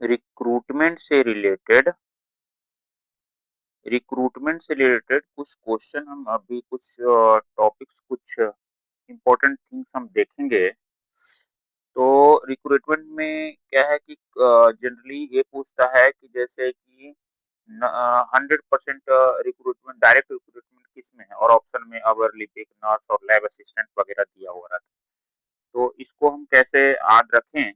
Recruitment से related कुछ question हम अभी कुछ टॉपिक्स कुछ इम्पोर्टेंट थिंग्स हम देखेंगे। तो रिक्रूटमेंट में क्या है कि जनरली ये पूछता है कि जैसे कि 100% रिक्रूटमेंट डायरेक्ट रिक्रूटमेंट किस में है, और ऑप्शन में अवरली पिक, नर्स और लैब असिस्टेंट वगैरह दिया हुआ रहता है। तो इसको हम कैसे याद रखें,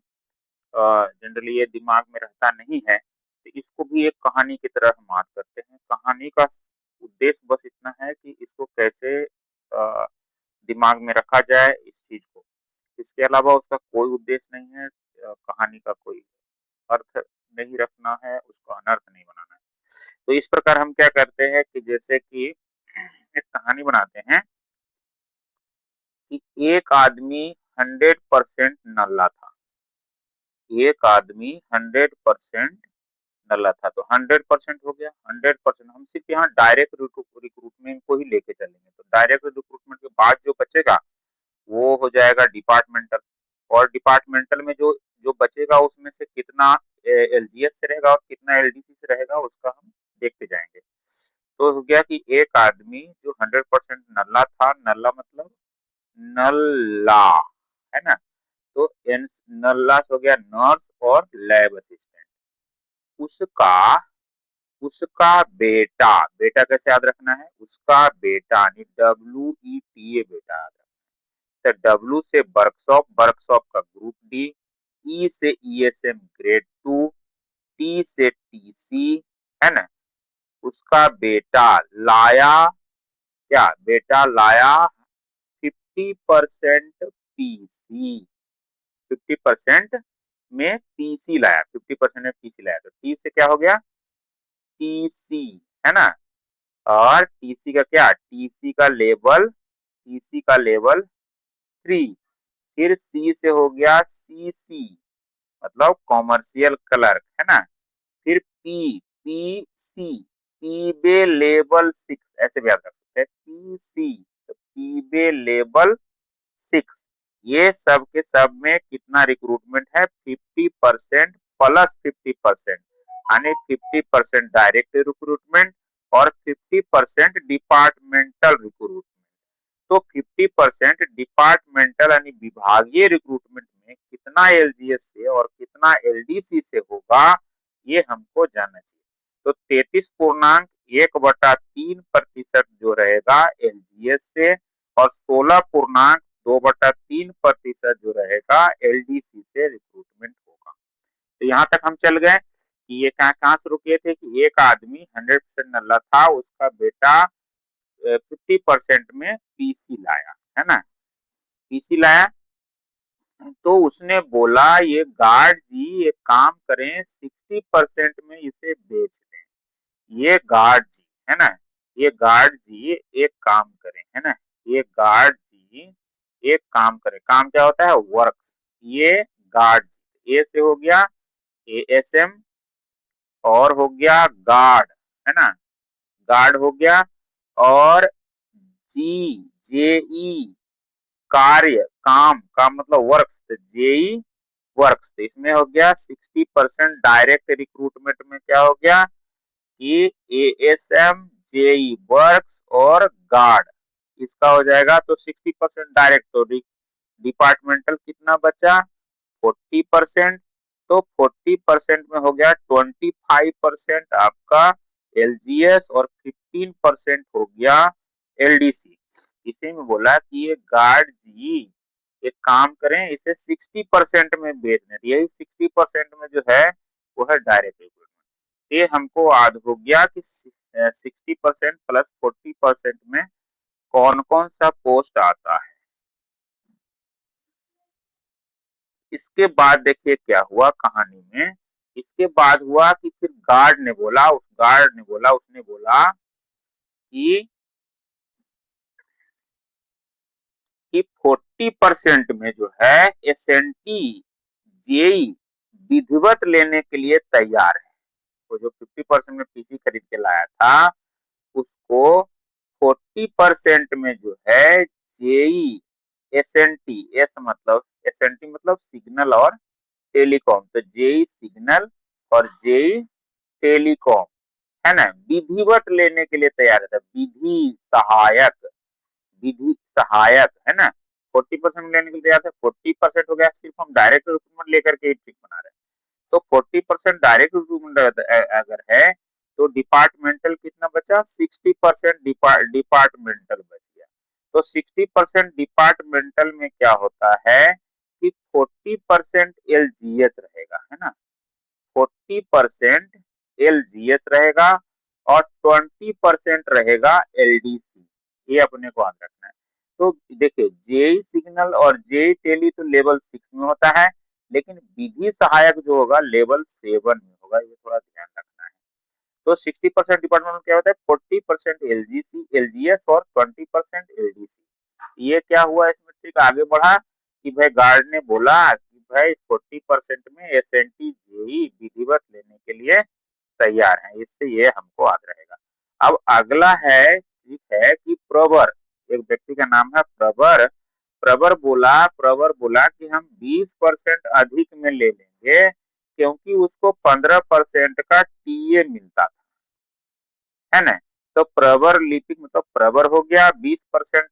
जनरली ये दिमाग में रहता नहीं है। तो इसको भी एक कहानी की तरह हम याद करते हैं। कहानी का उद्देश्य बस इतना है कि इसको कैसे दिमाग में रखा जाए इस चीज को। इसके अलावा उसका कोई उद्देश्य नहीं है। कहानी का कोई अर्थ नहीं रखना है, उसको अनर्थ नहीं बनाना है। तो इस प्रकार हम क्या करते हैं कि जैसे कि एक कहानी बनाते हैं कि एक आदमी 100% नल्ला था। एक आदमी 100% नल्ला था, तो 100% हो गया। 100% हम सिर्फ यहाँ डायरेक्ट रिक्रूटमेंट को ही लेके चलेंगे। तो डायरेक्ट रिक्रूटमेंट के बाद जो बचेगा वो हो जाएगा डिपार्टमेंटल। और डिपार्टमेंटल में जो जो बचेगा उसमें से कितना एलजीएस से रहेगा और कितना एलडीसी से रहेगा उसका हम देखते जाएंगे। तो हो गया कि एक आदमी जो 100% नल्ला था, नल्ला मतलब नल्ला, है ना। तो नल्ला हो गया नर्स और लैब असिस्टेंट। उसका उसका बेटा, बेटा कैसे याद रखना है, उसका बेटा WETA बेटा याद रखना है। तो डब्ल्यू से वर्कशॉप, वर्कशॉप का ग्रुप डी, ई से ईएसएम ग्रेड 2, टी से टीसी, है ना। उसका बेटा लाया, क्या बेटा लाया 50% पीसी, 50% में पीसी लाया, 50% में पीसी लाया। तो टी से क्या हो गया, टीसी, है ना। और टीसी का क्या, टीसी का लेवल 3। फिर सी से हो गया सीसी, मतलब कॉमर्शियल क्लर्क, है ना। फिर पीसी, पीबे लेवल 6, ऐसे भी याद रख सकते हैं पीसी, तो पीबे लेवल 6। ये सब के सब में कितना रिक्रूटमेंट है, 50% प्लस 50%, यानी 50% डायरेक्ट रिक्रूटमेंट और 50% डिपार्टमेंटल रिक्रूटमेंट। तो 50% डिपार्टमेंटल यानी विभागीय रिक्रूटमेंट में कितना एलजीएस से और कितना एलडीसी से होगा, ये हमको जानना चाहिए। तो 33.1/3% जो रहेगा एलजीएस से, और 16.2/3% जो रहेगा एलडीसी से रिक्रूटमेंट होगा। तो यहाँ तक हम चल गए कि ये कहाँ से रुके थे कि एक आदमी 100% नल्ला था, उसका बेटा 50% में पीसी लाया, है ना। पीसी लाया तो उसने बोला ये गार्ड जी एक काम करें, 60% में इसे बेच दें। ये गार्ड जी, है ना, ये गार्ड जी एक काम करें, है ना। ये गार्ड जी एक काम करें, काम क्या होता है, वर्क्स। ये गार्ड जी, ए से हो गया एएसएम, और हो गया गार्ड, है ना, गार्ड हो गया। और जी, जेई कार्य, काम, काम मतलब वर्क्स, तो जेई वर्क्स। तो इसमें हो गया 60% डायरेक्ट रिक्रूटमेंट में क्या हो गया कि एएसएम, जेई वर्क्स और गार्ड, इसका हो जाएगा। तो 60% डायरेक्ट, तो डिपार्टमेंटल कितना बचा, 40%। तो 40% में हो गया 25% आपका एलजीएस और 15% हो गया एलडीसी। इसी में बोला कि ये गार्ड जी एक काम करें, इसे 60% में बेच दें। यही 60% में जो है वो है डायरेक्ट रिक्रूटमेंट। ये हमको याद हो गया कि 60% प्लस 40% में कौन कौन सा पोस्ट आता है। इसके बाद देखिए क्या हुआ कहानी में। इसके बाद हुआ कि फिर गार्ड ने बोला, उस गार्ड ने बोला, उसने बोला कि 40% में जो है एसएनटी, जेई विधिवत लेने के लिए तैयार है। तो जो 50% में पीसी खरीद के लाया था उसको 40% में जो है जेई, एसएनटी, एस मतलब एसएनटी मतलब सिग्नल और टेलीकॉम, तो जेई सिग्नल और जेई टेलीकॉम, है ना, विधिवत लेने के लिए तैयार रहता है। विधि सहायक, है ना, 40% लेने के लिए तैयार था। 40% हो गया, सिर्फ हम डायरेक्ट रिक्रूटमेंट लेकर के ठीक बना रहे हैं। तो 40% डायरेक्ट रिक्रूटमेंट अगर है तो डिपार्टमेंटल कितना बचा, 60% डिपार्टमेंटल बच गया। तो 60% डिपार्टमेंटल में क्या होता है कि 40% एलजीएस रहेगा, है ना, 40% एलजीएस रहेगा और 20% रहेगा एलडीसी। ये अपने को याद रखना है। तो देखिए, जेई सिग्नल और जेई टेली तो लेवल 6 में होता है, लेकिन विधि सहायक जो होगा लेवल 7 में होगा, ये थोड़ा ध्यान रखना है। तो 60% डिपार्टमेंट में क्या होता है, 40% एलजीसी एलजीएस और 20% एलडीसी। ये क्या हुआ, इसमें ट्रिक आगे बढ़ा कि भाई गार्ड ने बोला कि भाई 40% में एसएनटी जेई विधिवत लेने के लिए तैयार है, इससे ये हमको याद रहेगा। अब अगला है, ठीक है कि प्रवर, एक व्यक्ति का नाम है प्रवर। प्रवर बोला कि हम 20% अधिक में ले लेंगे क्योंकि उसको 15% का टीए मिलता था, है ना। तो प्रवर लिपिक मतलब प्रवर हो गया 20%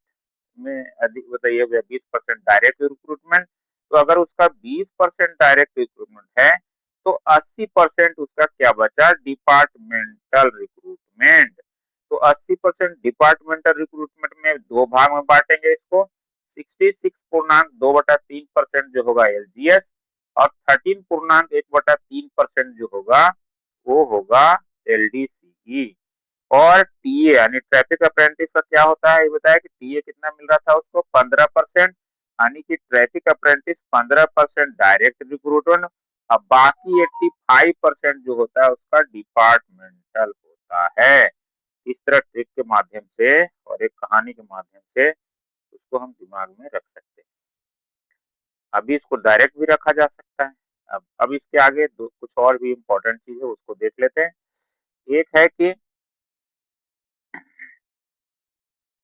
में अधिक, बताइए, 20% डायरेक्ट रिक्रूटमेंट। तो अगर उसका 20% डायरेक्ट रिक्रूटमेंट है तो 80% उसका क्या बचा, डिपार्टमेंटल रिक्रूटमेंट। तो 80% डिपार्टमेंटल रिक्रूटमेंट में दो भाग में बांटेंगे इसको, 66.2/3% जो होगा एलजीएस और 13.1/3% जो होगा वो होगा एलडीसी। और टीए यानी ट्रैफिक अप्रेंटिस का क्या होता है, ये बताया कि टीए कितना मिल रहा था उसको, 15%, यानी कि ट्रैफिक अप्रेंटिस 15% डायरेक्ट रिक्रूटमेंट, अब बाकी 85% जो होता है उसका डिपार्टमेंटल होता है। इस तरह ट्रिक के माध्यम से और एक कहानी के माध्यम से उसको हम दिमाग में रख सकते हैं। अभी इसको डायरेक्ट भी रखा जा सकता है। अब इसके आगे कुछ और भी इम्पोर्टेंट चीज है, उसको देख लेते हैं। एक है कि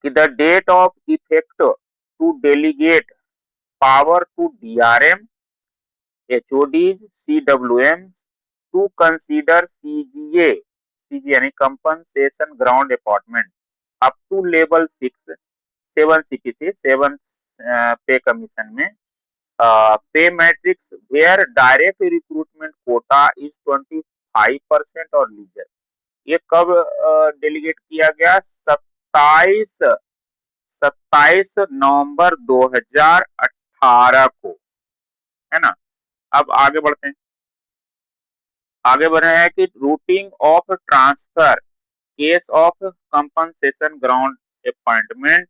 the date of effect to delegate power to DRM, HODs, सीडब्ल्यूएम्स टू कंसीडर सीजी यानी compensation ground appointment up to level 6 7 CPC 7 pay commission में pay matrix where direct recruitment quota is 25% or leisure. ये कब delegate किया गया, 27 नवंबर 2018 को, है ना। अब आगे बढ़ते हैं, आगे बढ़ रहे हैं कि routing of transfer case of compensation ground appointment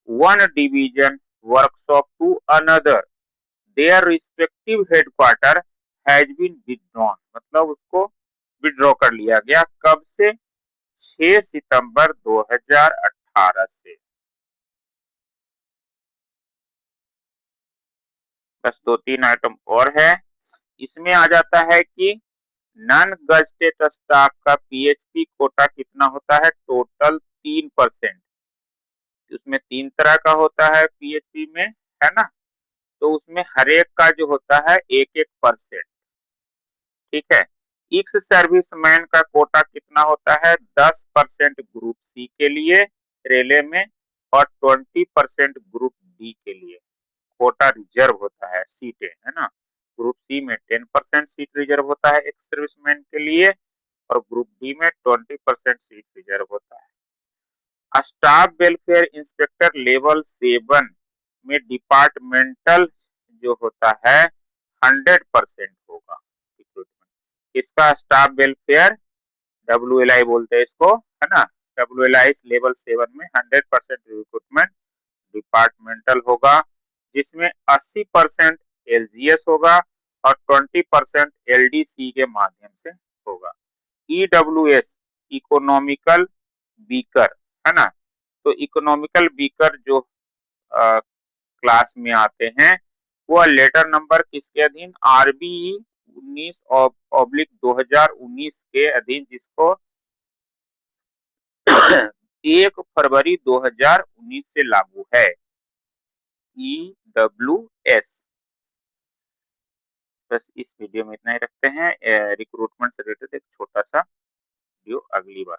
one division workshop to another their respective headquarter has been withdrawn, मतलब उसको विड्रॉ कर लिया गया, कब से, 6 सितंबर 2018 से। बस 2-3 आइटम और है। इसमें आ जाता है कि नॉन गजेटेड स्टाफ का पीएचपी कोटा कितना होता है, टोटल 3%। उसमें 3 तरह का होता है पीएचपी में, है ना। तो उसमें हर एक का जो होता है 1-1%, ठीक है। एक्स सर्विसमैन का कोटा कितना होता है, 10% ग्रुप सी के लिए रेलवे में और 20% ग्रुप डी के लिए। कोटा रिजर्व होता है, सीटें, है ना। ग्रुप सी में 10% सीट रिजर्व होता है एक्स सर्विसमैन के लिए और ग्रुप डी में 20% सीट रिजर्व होता है। स्टाफ वेलफेयर इंस्पेक्टर लेवल 7 में डिपार्टमेंटल जो होता है 100% होगा रिक्रूटमेंट। इसका स्टाफ वेलफेयर WLI बोलते हैं इसको, है ना। WLI लेवल 7 में 100% रिक्रूटमेंट डिपार्टमेंटल होगा, जिसमें 80% एलजीएस होगा और 20% एलडीसी के माध्यम से होगा। ईडब्ल्यूएस इकोनॉमिकल बीकर, है ना। तो इकोनॉमिकल बीकर जो क्लास में आते हैं वो लेटर नंबर किसके अधीन, आरबीई 19/2019 के अधीन, जिसको 1 फरवरी 2019 से लागू है। ईडब्ल्यूएस बस इस वीडियो में इतना ही रखते हैं। रिक्रूटमेंट से रिलेटेड एक छोटा-सा वीडियो अगली बार।